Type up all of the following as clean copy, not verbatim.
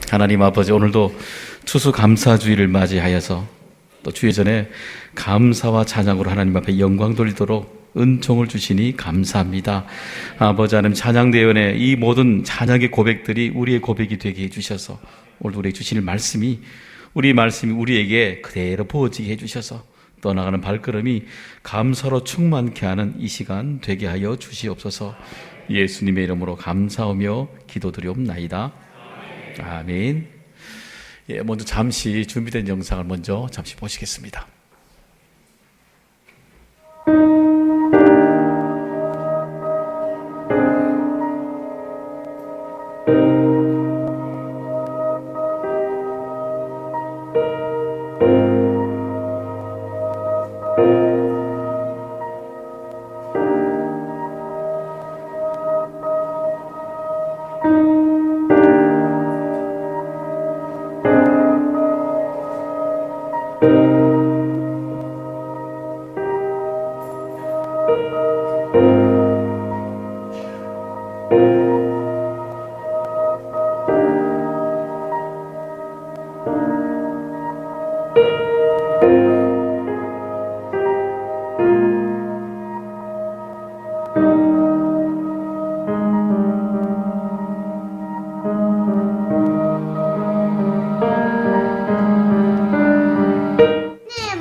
하나님 아버지, 오늘도 추수감사주의를 맞이하여서 또 주의 전에 감사와 찬양으로 하나님 앞에 영광 돌리도록 은총을 주시니 감사합니다. 아버지 하나님, 찬양대원의 이 모든 찬양의 고백들이 우리의 고백이 되게 해주셔서 오늘도 우리에게 주시는 말씀이 우리에게 그대로 부어지게 해주셔서 떠나가는 발걸음이 감사로 충만케 하는 이 시간 되게 하여 주시옵소서. 예수님의 이름으로 감사하며 기도드리옵나이다. 아멘. 먼저 잠시 준비된 영상을 먼저 잠시 보시겠습니다.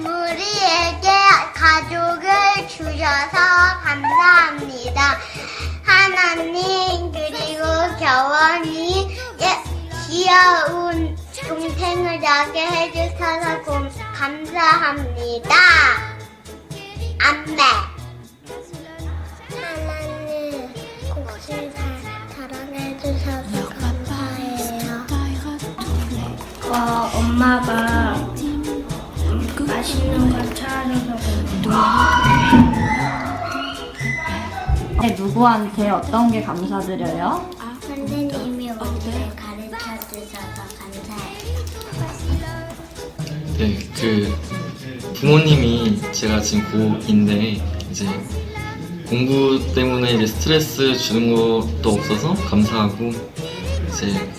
우리에게 가족을 주셔서 감사합니다. 하나님, 그리고 겨원이 귀여운 동생을 낳게 해주셔서 감사합니다. 안배. 하나님, 곡식 자랑해주셔서 감사해요. 엄마가 맛있는 거 차려서 누구한테 어떤 게 감사드려요? 선생님이 우리를 가르쳐 주셔서 감사해요. 네, 부모님이 제가 지금 고2인데 이제 공부 때문에 이제 스트레스 주는 것도 없어서 감사하고, 이제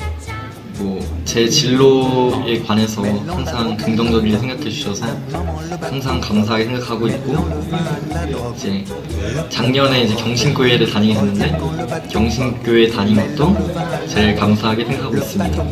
제 진로에 관해서 항상 긍정적이게 생각해 주셔서 항상 감사하게 생각하고 있고, 이제 작년에 이제 경신교회를 다니게 됐는데 경신교회 다닌 것도 제일 감사하게 생각하고 있습니다.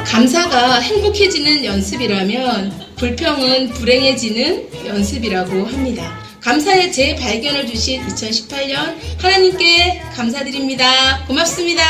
감사가 행복해지는 연습이라면 불평은 불행해지는 연습이라고 합니다. 감사의 재발견을 주신 2018년 하나님께 감사드립니다. 고맙습니다.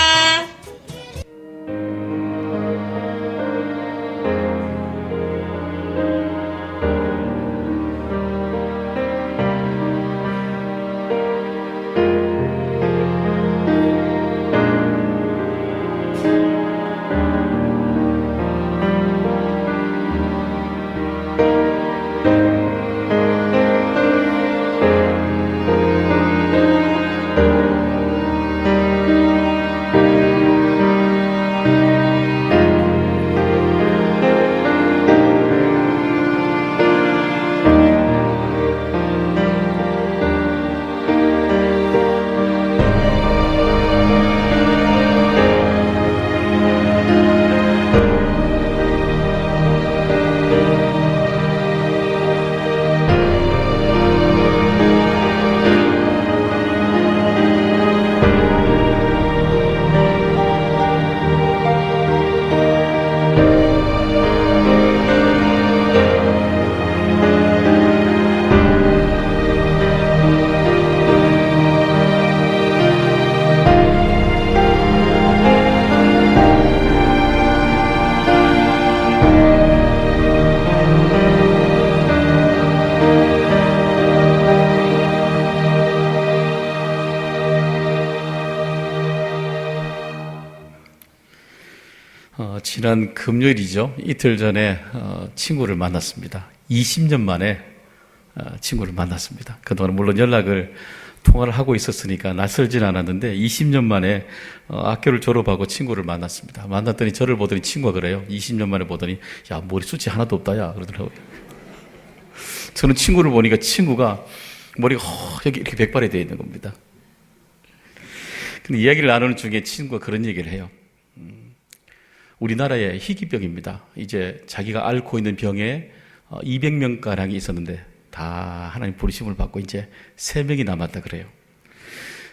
지난 금요일이죠. 이틀 전에 친구를 만났습니다. 20년 만에 친구를 만났습니다. 그동안 물론 통화를 하고 있었으니까 낯설진 않았는데 20년 만에 학교를 졸업하고 친구를 만났습니다. 만났더니 저를 보더니 친구가 그래요. 20년 만에 보더니 야, 머리숱이 하나도 없다 야 그러더라고요. 저는 친구를 보니까 친구가 머리가 여기 이렇게 백발이 되어 있는 겁니다. 근데 이야기를 나누는 중에 친구가 그런 얘기를 해요. 우리나라에 희귀병입니다. 이제 자기가 앓고 있는 병에 200명가량이 있었는데 다 하나님 부르심을 받고 이제 3명이 남았다 그래요.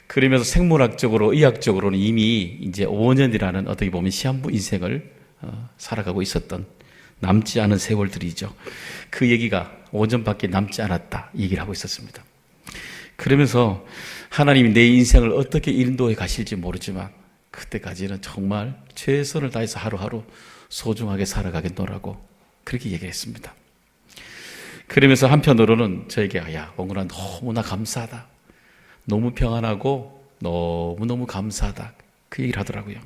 그러면서 생물학적으로, 의학적으로는 이미 이제 5년이라는 어떻게 보면 시한부 인생을 살아가고 있었던 남지 않은 세월들이죠. 그 얘기가 5년밖에 남지 않았다 얘기를 하고 있었습니다. 그러면서 하나님이 내 인생을 어떻게 인도해 가실지 모르지만 그때까지는 정말 최선을 다해서 하루하루 소중하게 살아가겠노라고 그렇게 얘기했습니다. 그러면서 한편으로는 저에게 야, 원근아 너무나 감사하다. 너무 평안하고 너무너무 감사하다. 그 얘기를 하더라고요.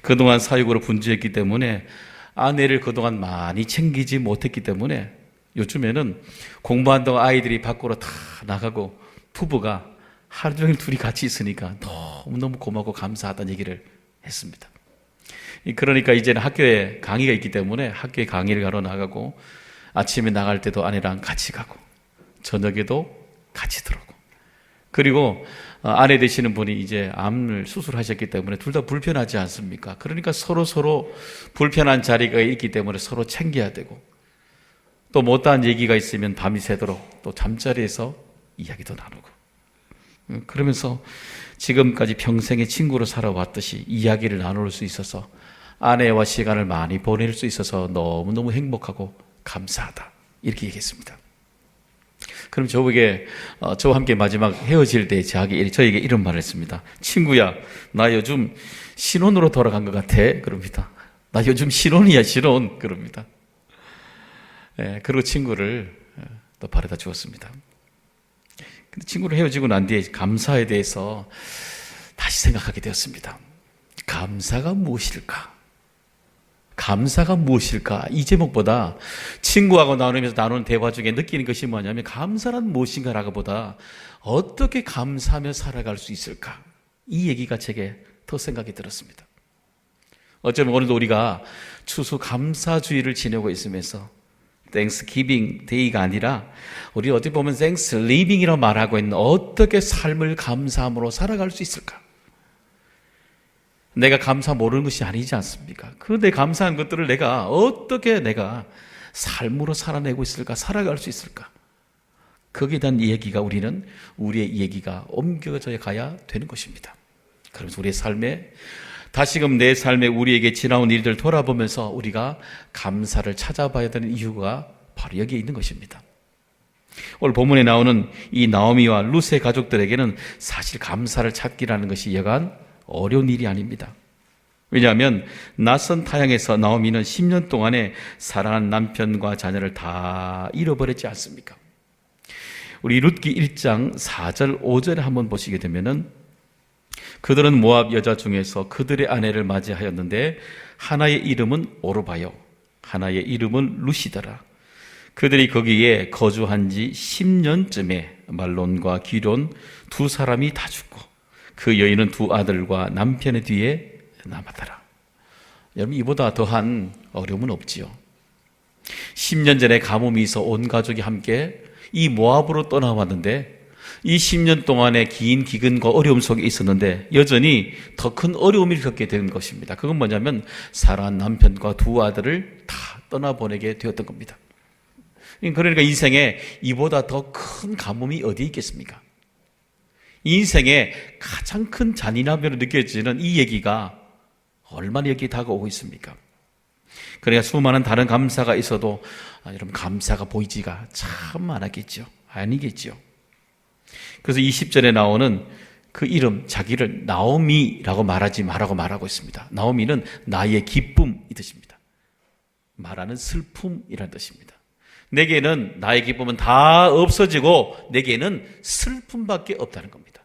그동안 사육으로 분주했기 때문에 아내를 그동안 많이 챙기지 못했기 때문에 요즘에는 공부한다고 아이들이 밖으로 다 나가고 부부가 하루 종일 둘이 같이 있으니까 너무너무 고맙고 감사하다는 얘기를 했습니다. 그러니까 이제는 학교에 강의가 있기 때문에 학교에 강의를 가러 나가고 아침에 나갈 때도 아내랑 같이 가고 저녁에도 같이 들어오고 그리고 아내 되시는 분이 이제 암을 수술하셨기 때문에 둘 다 불편하지 않습니까? 그러니까 서로 불편한 자리가 있기 때문에 서로 챙겨야 되고 또 못다한 얘기가 있으면 밤이 새도록 또 잠자리에서 이야기도 나누고 그러면서 지금까지 평생의 친구로 살아왔듯이 이야기를 나눌 수 있어서 아내와 시간을 많이 보낼 수 있어서 너무너무 행복하고 감사하다 이렇게 얘기했습니다. 그럼 저와 함께 마지막 헤어질 때 저에게 이런 말을 했습니다. 친구야, 나 요즘 신혼으로 돌아간 것 같아. 그럽니다. 나 요즘 신혼이야, 신혼. 그럽니다. 그리고 친구를 또 바래다 주었습니다. 근데 친구를 헤어지고 난 뒤에 감사에 대해서 다시 생각하게 되었습니다. 감사가 무엇일까? 감사가 무엇일까? 이 제목보다 친구하고 나누는 대화 중에 느끼는 것이 뭐냐면 감사란 무엇인가라고 보다 어떻게 감사하며 살아갈 수 있을까? 이 얘기가 제게 더 생각이 들었습니다. 어쩌면 오늘도 우리가 추수감사주의를 지내고 있으면서 Thanksgiving Day가 아니라 우리 어떻게 보면 Thanksgiving이라고 말하고 있는 어떻게 삶을 감사함으로 살아갈 수 있을까? 내가 감사 모르는 것이 아니지 않습니까? 그 내 감사한 것들을 내가 어떻게 삶으로 살아내고 있을까? 살아갈 수 있을까? 거기에 대한 얘기가 우리의 얘기가 옮겨져 가야 되는 것입니다. 그러면서 우리의 삶에 다시금 내 삶에 우리에게 지나온 일들 돌아보면서 우리가 감사를 찾아봐야 되는 이유가 바로 여기에 있는 것입니다. 오늘 본문에 나오는 이 나오미와 룻의 가족들에게는 사실 감사를 찾기라는 것이 여간 어려운 일이 아닙니다. 왜냐하면 낯선 타향에서 나오미는 10년 동안에 사랑한 남편과 자녀를 다 잃어버렸지 않습니까? 우리 룻기 1장 4절 5절에 한번 보시게 되면은 그들은 모압 여자 중에서 그들의 아내를 맞이하였는데 하나의 이름은 오르바요 하나의 이름은 룻이더라. 그들이 거기에 거주한 지 10년쯤에 말론과 기론 두 사람이 다 죽고 그 여인은 두 아들과 남편의 뒤에 남았더라. 여러분 이보다 더한 어려움은 없지요. 10년 전에 가뭄이 있어 온 가족이 함께 이 모압으로 떠나왔는데 이 10년 동안의 긴 기근과 어려움 속에 있었는데 여전히 더 큰 어려움을 겪게 된 것입니다. 그건 뭐냐면 사랑한 남편과 두 아들을 다 떠나보내게 되었던 겁니다. 그러니까 인생에 이보다 더 큰 가뭄이 어디에 있겠습니까? 인생에 가장 큰 잔인함으로 느껴지는 이 얘기가 얼마나 여기에 다가오고 있습니까? 그러니까 수많은 다른 감사가 있어도 여러분 감사가 보이지가 참 많았겠죠. 아니겠죠. 그래서 20절에 나오는 그 이름 자기를 나오미라고 말하지 말라고 말하고 있습니다. 나오미는 나의 기쁨 이 뜻입니다. 말하는 슬픔이라는 뜻입니다. 내게는 나의 기쁨은 다 없어지고 내게는 슬픔밖에 없다는 겁니다.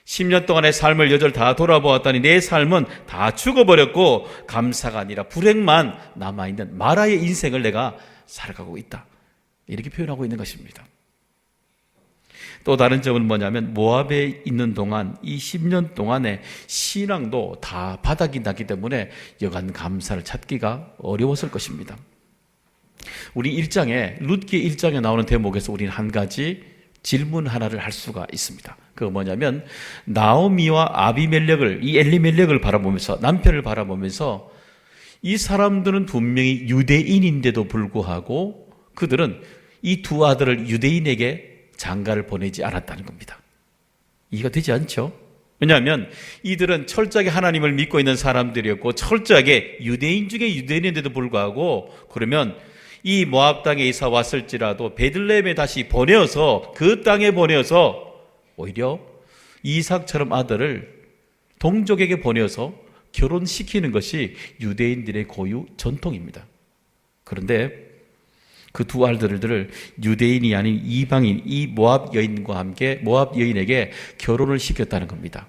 10년 동안의 삶을 여절 다 돌아보았더니 내 삶은 다 죽어버렸고 감사가 아니라 불행만 남아있는 마라의 인생을 내가 살아가고 있다. 이렇게 표현하고 있는 것입니다. 또 다른 점은 뭐냐면 모압에 있는 동안 이 10년 동안의 신앙도 다 바닥이 났기 때문에 여간 감사를 찾기가 어려웠을 것입니다. 우리 룻기 1장에 나오는 대목에서 우리는 한 가지 질문 하나를 할 수가 있습니다. 그거 뭐냐면 나오미와 아비멜렉을, 이 엘리멜렉을 바라보면서, 남편을 바라보면서 이 사람들은 분명히 유대인인데도 불구하고 그들은 이 두 아들을 유대인에게 장가를 보내지 않았다는 겁니다. 이해가 되지 않죠? 왜냐하면 이들은 철저하게 하나님을 믿고 있는 사람들이었고 철저하게 유대인 중에 유대인인데도 불구하고 그러면 이 모압 땅에 이사 왔을지라도 베들레헴에 다시 보내어서 그 땅에 보내어서 오히려 이삭처럼 아들을 동족에게 보내어서 결혼시키는 것이 유대인들의 고유 전통입니다. 그런데 그 두 아들들을 유대인이 아닌 이방인, 이 모압 여인과 함께 모압 여인에게 결혼을 시켰다는 겁니다.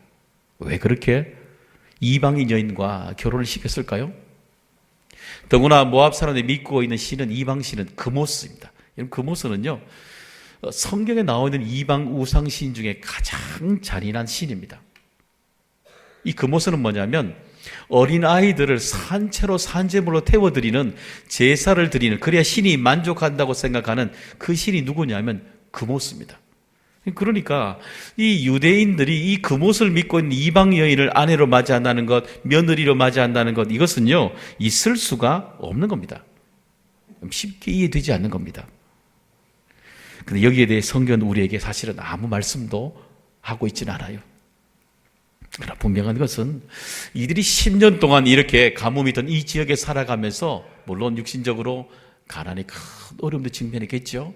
왜 그렇게 이방인 여인과 결혼을 시켰을까요? 더구나 모압 사람들이 믿고 있는 신은 이방신은 그모스입니다. 그모스는요, 성경에 나와 있는 이방 우상신 중에 가장 잔인한 신입니다. 이 그모스는 뭐냐면 어린 아이들을 산채로 산제물로 태워드리는 제사를 드리는, 그래야 신이 만족한다고 생각하는 그 신이 누구냐면 그모스입니다. 그러니까 이 유대인들이 이 그모스를 믿고 있는 이방 여인을 아내로 맞이한다는 것, 며느리로 맞이한다는 것, 이것은요 있을 수가 없는 겁니다. 쉽게 이해되지 않는 겁니다. 그런데 여기에 대해 성경은 우리에게 사실은 아무 말씀도 하고 있지는 않아요. 그러나 분명한 것은 이들이 10년 동안 이렇게 가뭄이 있던 이 지역에 살아가면서 물론 육신적으로 가난에 큰 어려움도 직면했겠죠.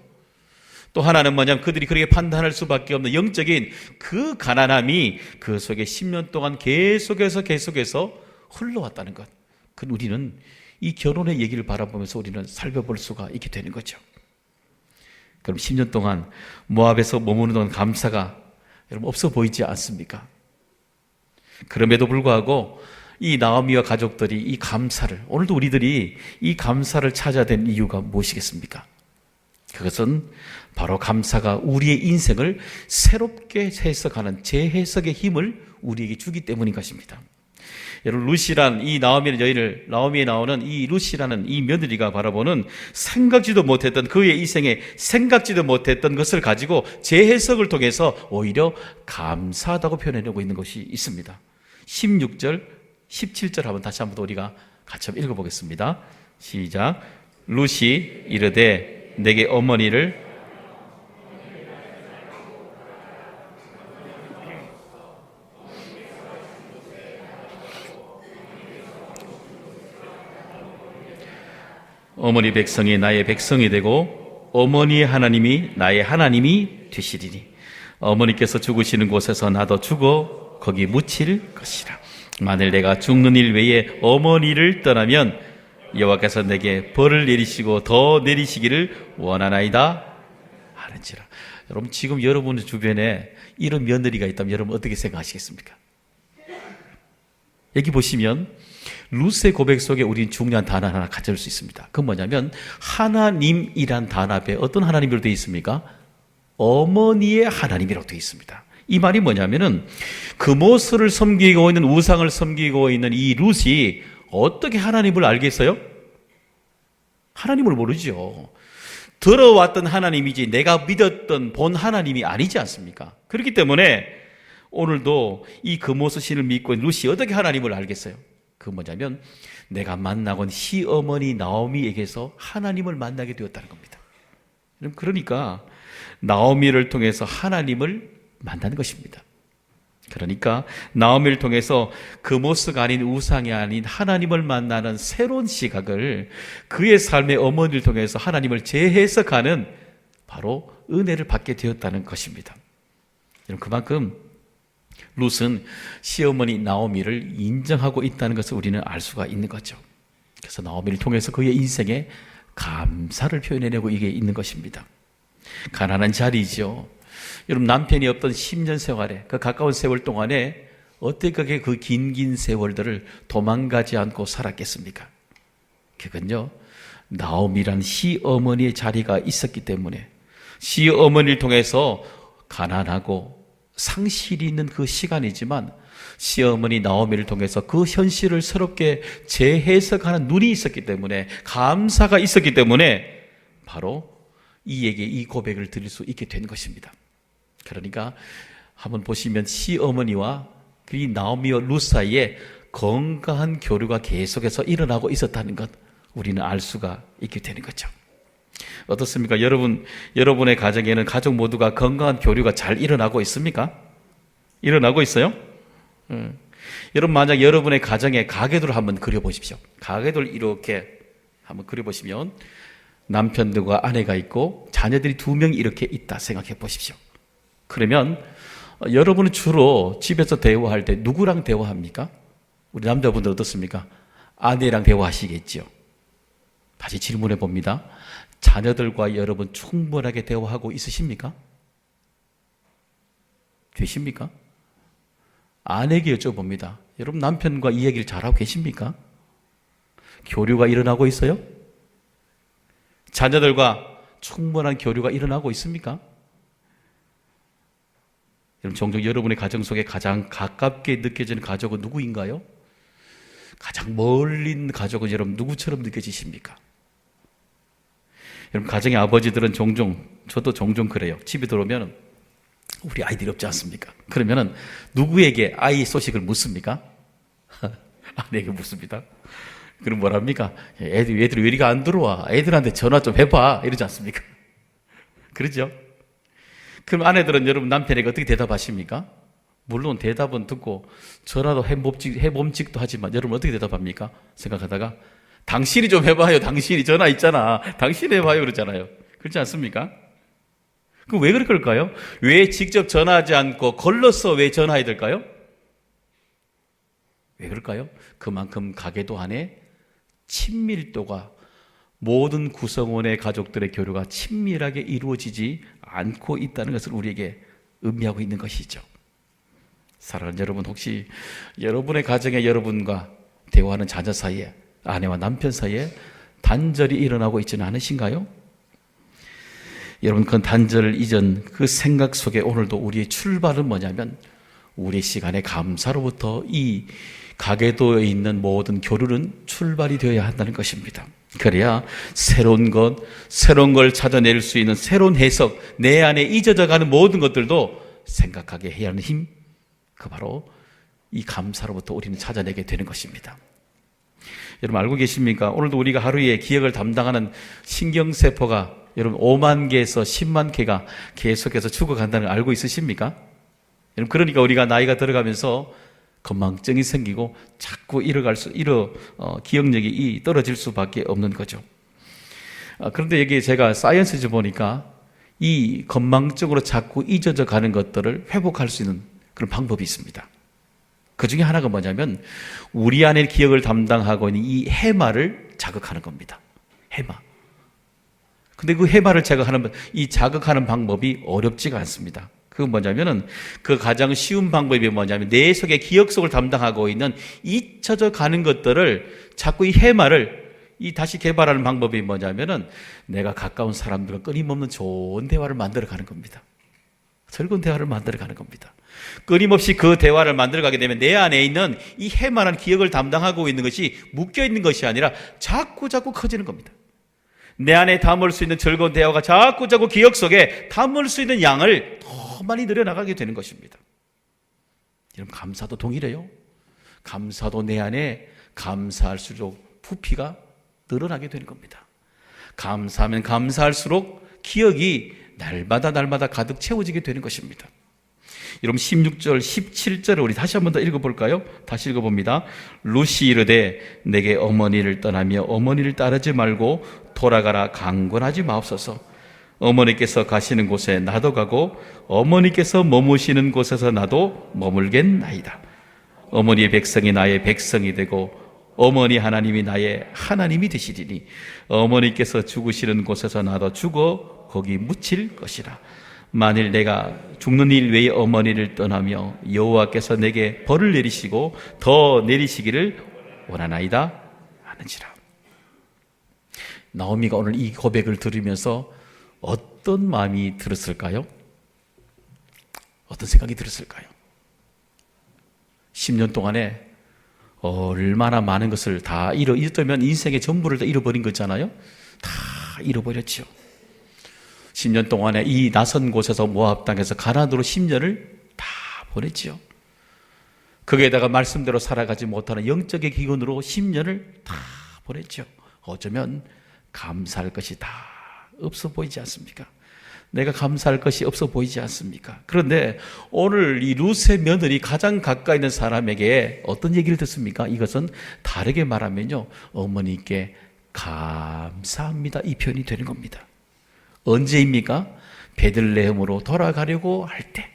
또 하나는 뭐냐면 그들이 그렇게 판단할 수밖에 없는 영적인 그 가난함이 그 속에 10년 동안 계속해서 흘러왔다는 것. 그 우리는 이 결혼의 얘기를 바라보면서 우리는 살펴볼 수가 있게 되는 거죠. 그럼 10년 동안 모압에서 머무르던 감사가 여러분 없어 보이지 않습니까? 그럼에도 불구하고 이 나오미와 가족들이 이 감사를, 오늘도 우리들이 이 감사를 찾아야 된 이유가 무엇이겠습니까? 그것은 바로 감사가 우리의 인생을 새롭게 해석하는 재해석의 힘을 우리에게 주기 때문인 것입니다. 여러분, 루시란 이 나오미의 여인을, 나오미에 나오는 이 루시라는 이 며느리가 바라보는 생각지도 못했던, 그의 인생에 생각지도 못했던 것을 가지고 재해석을 통해서 오히려 감사하다고 표현해내고 있는 것이 있습니다. 16절, 17절 한번 다시 한번 우리가 같이 한번 읽어보겠습니다. 시작. 루시 이르되 내게 어머니를 어머니 백성이 나의 백성이 되고 어머니의 하나님이 나의 하나님이 되시리니 어머니께서 죽으시는 곳에서 나도 죽어 거기 묻힐 것이라. 만일 내가 죽는 일 외에 어머니를 떠나면 여호와께서 내게 벌을 내리시고 더 내리시기를 원하나이다 하는지라. 여러분, 지금 여러분 주변에 이런 며느리가 있다면 여러분 어떻게 생각하시겠습니까? 여기 보시면 루스의 고백 속에 우리는 중요한 단어 하나 가져올 수 있습니다. 그건 뭐냐면 하나님이란 단어 앞에 어떤 하나님으로 되어 있습니까? 어머니의 하나님이라고 되어 있습니다. 이 말이 뭐냐면은 그모스를 섬기고 있는, 우상을 섬기고 있는 이 룻이 어떻게 하나님을 알겠어요? 하나님을 모르죠. 들어왔던 하나님이지 내가 믿었던 본 하나님이 아니지 않습니까? 그렇기 때문에 오늘도 이 그모스 신을 믿고 있는 룻이 어떻게 하나님을 알겠어요? 그 뭐냐면 내가 만나건 시어머니 나오미에게서 하나님을 만나게 되었다는 겁니다. 그러니까 나오미를 통해서 하나님을 만나는 것입니다. 그러니까 나오미를 통해서 그모스가 아닌, 우상이 아닌 하나님을 만나는 새로운 시각을, 그의 삶의 어머니를 통해서 하나님을 재해석하는 바로 은혜를 받게 되었다는 것입니다. 그만큼 룻은 시어머니 나오미를 인정하고 있다는 것을 우리는 알 수가 있는 거죠. 그래서 나오미를 통해서 그의 인생에 감사를 표현해내고 이게 있는 것입니다. 가난한 자리죠. 여러분, 남편이 없던 10년 세월에, 그 가까운 세월 동안에 어떻게 그 긴 세월들을 도망가지 않고 살았겠습니까? 그건요, 나오미란 시어머니의 자리가 있었기 때문에, 시어머니를 통해서 가난하고 상실이 있는 그 시간이지만 시어머니 나오미를 통해서 그 현실을 새롭게 재해석하는 눈이 있었기 때문에, 감사가 있었기 때문에 바로 이에게 이 고백을 드릴 수 있게 된 것입니다. 그러니까 한번 보시면 시어머니와 이 나오미와 룻 사이에 건강한 교류가 계속해서 일어나고 있었다는 것 우리는 알 수가 있게 되는 거죠. 어떻습니까? 여러분의 가정에는 가족 모두가 건강한 교류가 잘 일어나고 있습니까? 일어나고 있어요? 여러분 만약 여러분의 가정에 가계도를 한번 그려보십시오. 가계도를 이렇게 한번 그려보시면 남편들과 아내가 있고 자녀들이 2명이 이렇게 있다 생각해 보십시오. 그러면 여러분은 주로 집에서 대화할 때 누구랑 대화합니까? 우리 남자분들 어떻습니까? 아내랑 대화하시겠죠. 다시 질문해 봅니다. 자녀들과 여러분 충분하게 대화하고 있으십니까? 되십니까? 아내에게 여쭤봅니다. 여러분 남편과 이야기를 잘하고 계십니까? 교류가 일어나고 있어요? 자녀들과 충분한 교류가 일어나고 있습니까? 여러분 종종 여러분의 가정 속에 가장 가깝게 느껴지는 가족은 누구인가요? 가장 멀리 있는 가족은 여러분 누구처럼 느껴지십니까? 여러분 가정의 아버지들은 저도 종종 그래요. 집에 들어오면 우리 아이들이 없지 않습니까? 그러면은 누구에게 아이 소식을 묻습니까? 아내에게 묻습니다. 그럼 뭐랍니까? 애들이 왜 이리가 안 들어와? 애들한테 전화 좀 해봐. 이러지 않습니까? 그러죠? 그럼 아내들은 여러분 남편에게 어떻게 대답하십니까? 물론 대답은 듣고 전화도 해봄직도 하지만 여러분 어떻게 대답합니까? 생각하다가 당신이 좀 해봐요. 당신이 전화 있잖아. 당신이 해봐요. 그러잖아요. 그렇지 않습니까? 그럼 왜 그럴까요? 왜 직접 전화하지 않고 걸러서 왜 전화해야 될까요? 왜 그럴까요? 그만큼 가계도 안에 친밀도가 모든 구성원의 가족들의 교류가 친밀하게 이루어지지 않고 있다는 것을 우리에게 의미하고 있는 것이죠. 사랑하는 여러분, 혹시 여러분의 가정에 여러분과 대화하는 자녀 사이에 아내와 남편 사이에 단절이 일어나고 있지는 않으신가요? 여러분 그 단절 이전 그 생각 속에 오늘도 우리의 출발은 뭐냐면 우리 시간의 감사로부터 이 가계도에 있는 모든 교류는 출발이 되어야 한다는 것입니다. 그래야 새로운 걸 찾아낼 수 있는 새로운 해석, 내 안에 잊어져 가는 모든 것들도 생각하게 해야 하는 힘, 그 바로 이 감사로부터 우리는 찾아내게 되는 것입니다. 여러분 알고 계십니까? 오늘도 우리가 하루에 기억을 담당하는 신경세포가 여러분 5만 개에서 10만 개가 계속해서 죽어간다는 걸 알고 있으십니까? 여러분 그러니까 우리가 나이가 들어가면서 건망증이 생기고 자꾸 기억력이 떨어질 수밖에 없는 거죠. 그런데 여기 제가 사이언스지 보니까 이 건망증으로 자꾸 잊어져 가는 것들을 회복할 수 있는 그런 방법이 있습니다. 그 중에 하나가 뭐냐면 우리 안에 기억을 담당하고 있는 이 해마를 자극하는 겁니다. 해마. 근데 그 해마를 자극하는 방법이 어렵지가 않습니다. 그건 뭐냐면은 그 가장 쉬운 방법이 뭐냐면 내 속의 기억 속을 담당하고 있는 잊혀져 가는 것들을 자꾸 이 해마를 다시 개발하는 방법이 뭐냐면은 내가 가까운 사람들과 끊임없는 좋은 대화를 만들어 가는 겁니다. 즐거운 대화를 만들어 가는 겁니다. 끊임없이 그 대화를 만들어 가게 되면 내 안에 있는 이 해마란 기억을 담당하고 있는 것이 묶여 있는 것이 아니라 자꾸 커지는 겁니다. 내 안에 담을 수 있는 즐거운 대화가 자꾸 기억 속에 담을 수 있는 양을 더 많이 늘어나가게 되는 것입니다. 여러분 감사도 동일해요. 감사도 내 안에 감사할수록 부피가 늘어나게 되는 겁니다. 감사하면 감사할수록 기억이 날마다 가득 채워지게 되는 것입니다. 여러분 16절, 17절을 우리 다시 한번 더 읽어볼까요? 다시 읽어봅니다. 룻이 이르되 내게 어머니를 떠나며 어머니를 따르지 말고 돌아가라 강권하지 마옵소서. 어머니께서 가시는 곳에 나도 가고 어머니께서 머무시는 곳에서 나도 머물겠나이다. 어머니의 백성이 나의 백성이 되고 어머니 하나님이 나의 하나님이 되시리니 어머니께서 죽으시는 곳에서 나도 죽어 거기 묻힐 것이라. 만일 내가 죽는 일 외에 어머니를 떠나며 여호와께서 내게 벌을 내리시고 더 내리시기를 원하나이다 하는지라. 나오미가 오늘 이 고백을 들으면서 어떤 마음이 들었을까요? 어떤 생각이 들었을까요? 10년 동안에 얼마나 많은 것을 다 잃었다면 인생의 전부를 다 잃어버린 거잖아요. 다 잃어버렸죠. 10년 동안에 이 낯선 곳에서 모압 땅에서 가나안으로 10년을 다 보냈지요. 거기에다가 말씀대로 살아가지 못하는 영적의 기근으로 10년을 다 보냈죠. 어쩌면 감사할 것이 다 없어 보이지 않습니까? 내가 감사할 것이 없어 보이지 않습니까? 그런데 오늘 이 룻의 며느리 가장 가까이 있는 사람에게 어떤 얘기를 듣습니까? 이것은 다르게 말하면요, 어머니께 감사합니다, 이 표현이 되는 겁니다. 언제입니까? 베들레헴으로 돌아가려고 할 때,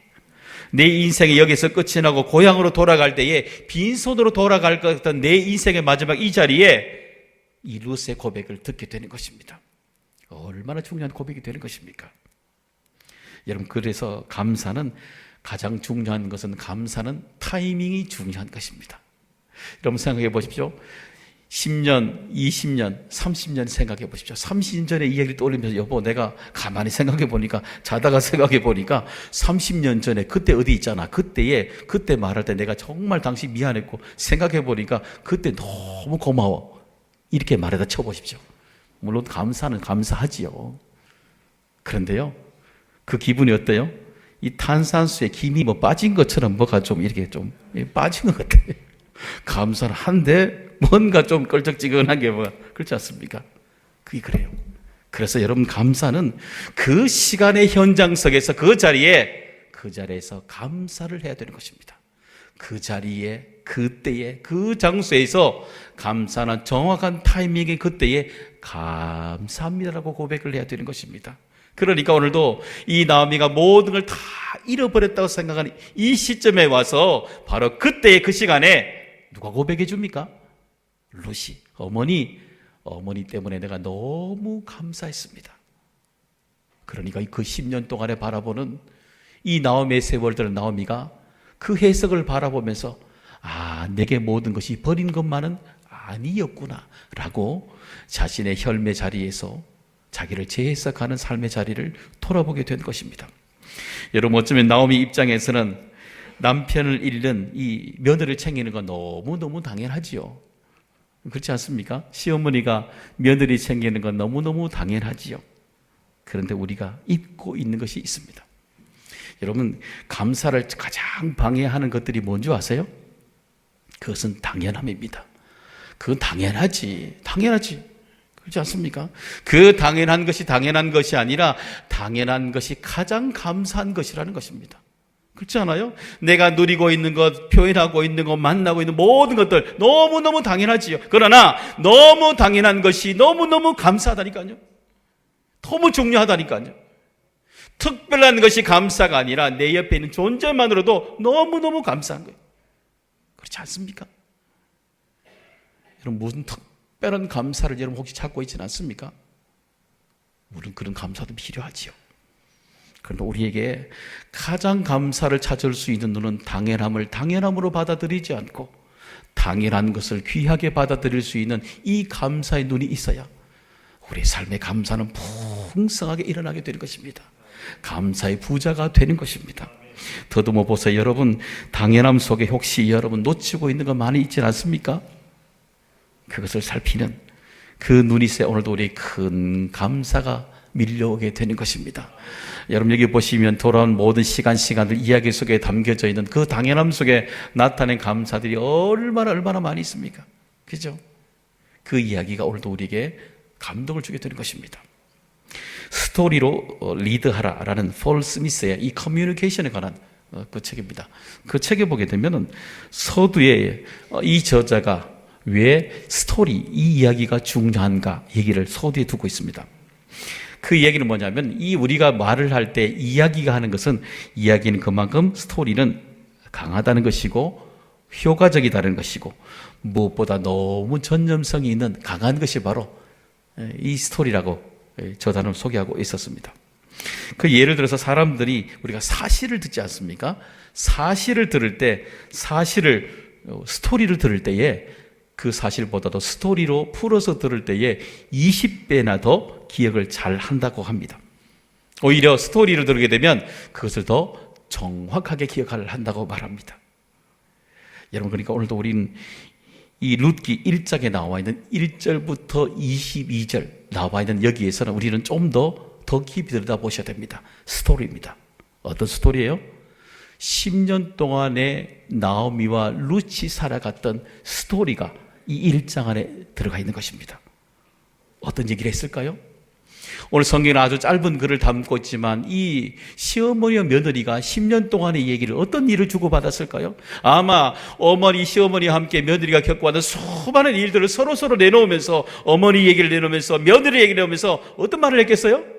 내 인생이 여기서 끝이 나고 고향으로 돌아갈 때에 빈손으로 돌아갈 것 같던 내 인생의 마지막 이 자리에 이 룻의 고백을 듣게 되는 것입니다. 얼마나 중요한 고백이 되는 것입니까? 여러분, 그래서 감사는, 가장 중요한 것은 감사는 타이밍이 중요한 것입니다. 여러분 생각해 보십시오. 10년, 20년, 30년 생각해 보십시오. 30년 전에 이 얘기를 떠올리면서 여보, 내가 가만히 생각해 보니까, 자다가 생각해 보니까 30년 전에 그때 어디 있잖아. 그때 말할 때 내가 정말 당시 미안했고, 생각해 보니까 그때 너무 고마워. 이렇게 말에다 쳐보십시오. 물론 감사는 감사하지요. 그런데요, 그 기분이 어때요? 이 탄산수에 김이 뭐 빠진 것처럼 뭐가 좀 이렇게 좀 빠진 것 같아요. 감사는 한데 뭔가 좀 껄쩍지근한 게 뭐, 그렇지 않습니까? 그게 그래요. 그래서 여러분, 감사는 그 시간의 현장석에서 그 자리에서 감사를 해야 되는 것입니다. 그 자리에, 그때에, 그 장소에서 감사는 정확한 타이밍에 그때에 감사합니다라고 고백을 해야 되는 것입니다. 그러니까 오늘도 이 나오미가 모든 걸 다 잃어버렸다고 생각하는 이 시점에 와서 바로 그때의 그 시간에 누가 고백해 줍니까? 룻이, 어머니 때문에 내가 너무 감사했습니다. 그러니까 그 10년 동안에 바라보는 이 나오미의 세월들은 나오미가 그 해석을 바라보면서, 아, 내게 모든 것이 버린 것만은 아니었구나 라고 자신의 혈매 자리에서 자기를 재해석하는 삶의 자리를 돌아보게 된 것입니다. 여러분, 어쩌면 나오미 입장에서는 남편을 잃는 이 며느리를 챙기는 건 너무너무 당연하지요. 그렇지 않습니까? 시어머니가 며느리 챙기는 건 너무너무 당연하지요. 그런데 우리가 잊고 있는 것이 있습니다. 여러분, 감사를 가장 방해하는 것들이 뭔지 아세요? 그것은 당연함입니다. 그건 당연하지. 그렇지 않습니까? 그 당연한 것이 당연한 것이 아니라 당연한 것이 가장 감사한 것이라는 것입니다. 그렇지 않아요? 내가 누리고 있는 것, 표현하고 있는 것, 만나고 있는 모든 것들 너무너무 당연하지요. 그러나 너무 당연한 것이 너무너무 감사하다니까요. 너무 중요하다니까요. 특별한 것이 감사가 아니라 내 옆에 있는 존재만으로도 너무너무 감사한 거예요. 그렇지 않습니까? 여러분, 무슨 특별한 감사를 여러분 혹시 찾고 있지는 않습니까? 물론 그런 감사도 필요하지요. 그런데 우리에게 가장 감사를 찾을 수 있는 눈은 당연함을 당연함으로 받아들이지 않고 당연한 것을 귀하게 받아들일 수 있는 이 감사의 눈이 있어야 우리 삶의 감사는 풍성하게 일어나게 되는 것입니다. 감사의 부자가 되는 것입니다. 더듬어 보세요. 여러분, 당연함 속에 혹시 여러분 놓치고 있는 거 많이 있지 않습니까? 그것을 살피는 그 눈이 있어야 오늘도 우리 큰 감사가 밀려오게 되는 것입니다. 여러분, 여기 보시면 돌아온 모든 시간들 이야기 속에 담겨져 있는 그 당연함 속에 나타낸 감사들이 얼마나 많이 있습니까? 그죠? 그 이야기가 오늘도 우리에게 감동을 주게 되는 것입니다. 스토리로 리드하라라는 폴 스미스의 이 커뮤니케이션에 관한 그 책입니다. 그 책에 보게 되면 서두에 이 저자가 왜 스토리, 이 이야기가 중요한가 얘기를 서두에 두고 있습니다. 그 이야기는 뭐냐면, 이 우리가 말을 할 때 이야기가 하는 것은, 이야기는 그만큼 스토리는 강하다는 것이고 효과적이다는 것이고 무엇보다 너무 전념성이 있는 강한 것이 바로 이 스토리라고 저자는 소개하고 있었습니다. 그 예를 들어서 사람들이 우리가 사실을 듣지 않습니까? 사실을 들을 때, 스토리를 들을 때에 그 사실보다도 스토리로 풀어서 들을 때에 20배나 더 기억을 잘 한다고 합니다. 오히려 스토리를 들게 되면 그것을 더 정확하게 기억을 한다고 말합니다. 여러분, 그러니까 오늘도 우리는 이 룻기 1장에 나와 있는 1절부터 22절 나와 있는 여기에서는 우리는 좀 더 더 깊이 들여다보셔야 됩니다. 스토리입니다. 어떤 스토리예요? 10년 동안에 나오미와 룻이 살아갔던 스토리가 이 1장 안에 들어가 있는 것입니다. 어떤 얘기를 했을까요? 오늘 성경은 아주 짧은 글을 담고 있지만 이 시어머니와 며느리가 10년 동안의 얘기를 어떤 일을 주고받았을까요? 아마 어머니, 시어머니와 함께 며느리가 겪어왔던 수많은 일들을 서로 내놓으면서 어머니 얘기를 내놓으면서 며느리 얘기를 내놓으면서 어떤 말을 했겠어요?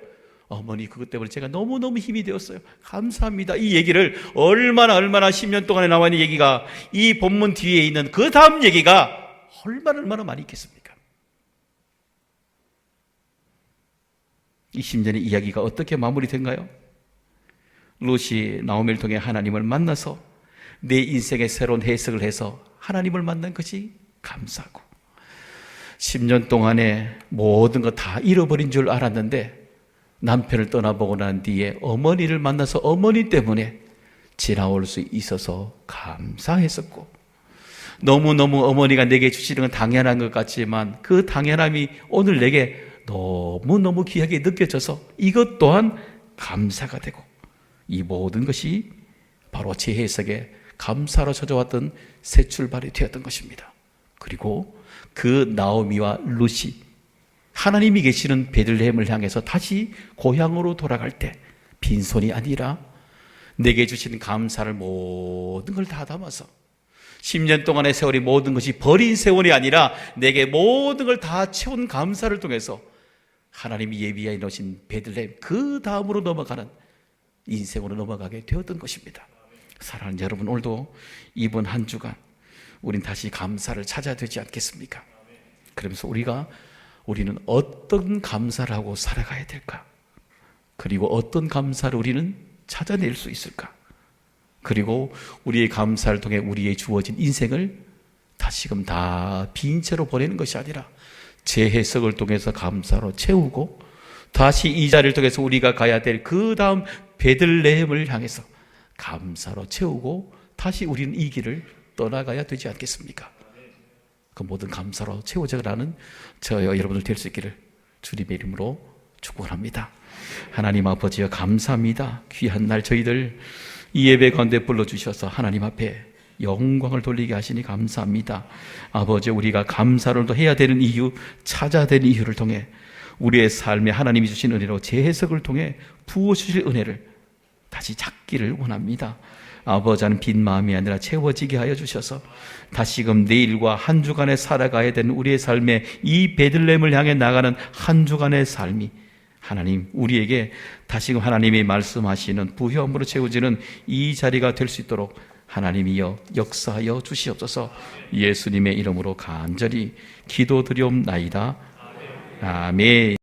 어머니 그것 때문에 제가 너무너무 힘이 되었어요. 감사합니다. 이 얘기를 얼마나 10년 동안에 나와 있는 얘기가 이 본문 뒤에 있는 그 다음 얘기가 얼마나 많이 있겠습니까? 이 10년의 이야기가 어떻게 마무리된가요? 룻이 나오미를 통해 하나님을 만나서 내 인생의 새로운 해석을 해서 하나님을 만난 것이 감사하고 10년 동안에 모든 거 다 잃어버린 줄 알았는데 남편을 떠나보고 난 뒤에 어머니를 만나서 어머니 때문에 지나올 수 있어서 감사했었고 너무너무 어머니가 내게 주시는 건 당연한 것 같지만 그 당연함이 오늘 내게 너무너무 귀하게 느껴져서 이것 또한 감사가 되고 이 모든 것이 바로 제 해석에 감사로 찾아왔던 새 출발이 되었던 것입니다. 그리고 그 나오미와 룻이 하나님이 계시는 베들레헴을 향해서 다시 고향으로 돌아갈 때 빈손이 아니라 내게 주신 감사를 모든 걸 다 담아서 10년 동안의 세월이 모든 것이 버린 세월이 아니라 내게 모든 걸 다 채운 감사를 통해서 하나님이 예비하여 놓으신 베들레헴 그 다음으로 넘어가는 인생으로 넘어가게 되었던 것입니다. 사랑하는 여러분, 오늘도 이번 한 주간 우린 다시 감사를 찾아야 되지 않겠습니까? 그러면서 우리는 어떤 감사를 하고 살아가야 될까? 그리고 어떤 감사를 우리는 찾아낼 수 있을까? 그리고 우리의 감사를 통해 우리의 주어진 인생을 다시금 다 빈 채로 보내는 것이 아니라 재해석을 통해서 감사로 채우고 다시 이 자리를 통해서 우리가 가야 될 그 다음 베들레헴을 향해서 감사로 채우고 다시 우리는 이 길을 떠나가야 되지 않겠습니까? 그 모든 감사로 채워져가는 저와 여러분들 될 수 있기를 주님의 이름으로 축원합니다. 하나님 아버지여 감사합니다. 귀한 날 저희들 이 예배 가운데 불러주셔서 하나님 앞에 영광을 돌리게 하시니 감사합니다. 아버지 우리가 감사를 또 해야 되는 이유, 찾아야 되는 이유를 통해 우리의 삶에 하나님이 주신 은혜로 재해석을 통해 부어주실 은혜를 다시 찾기를 원합니다. 아버지 하는 빈 마음이 아니라 채워지게 하여 주셔서 다시금 내일과 한 주간에 살아가야 되는 우리의 삶에 이 베들레헴을 향해 나가는 한 주간의 삶이 하나님 우리에게 다시금 하나님이 말씀하시는 부요함으로 채워지는 이 자리가 될 수 있도록 하나님이여 역사하여 주시옵소서. 예수님의 이름으로 간절히 기도드리옵나이다. 아멘.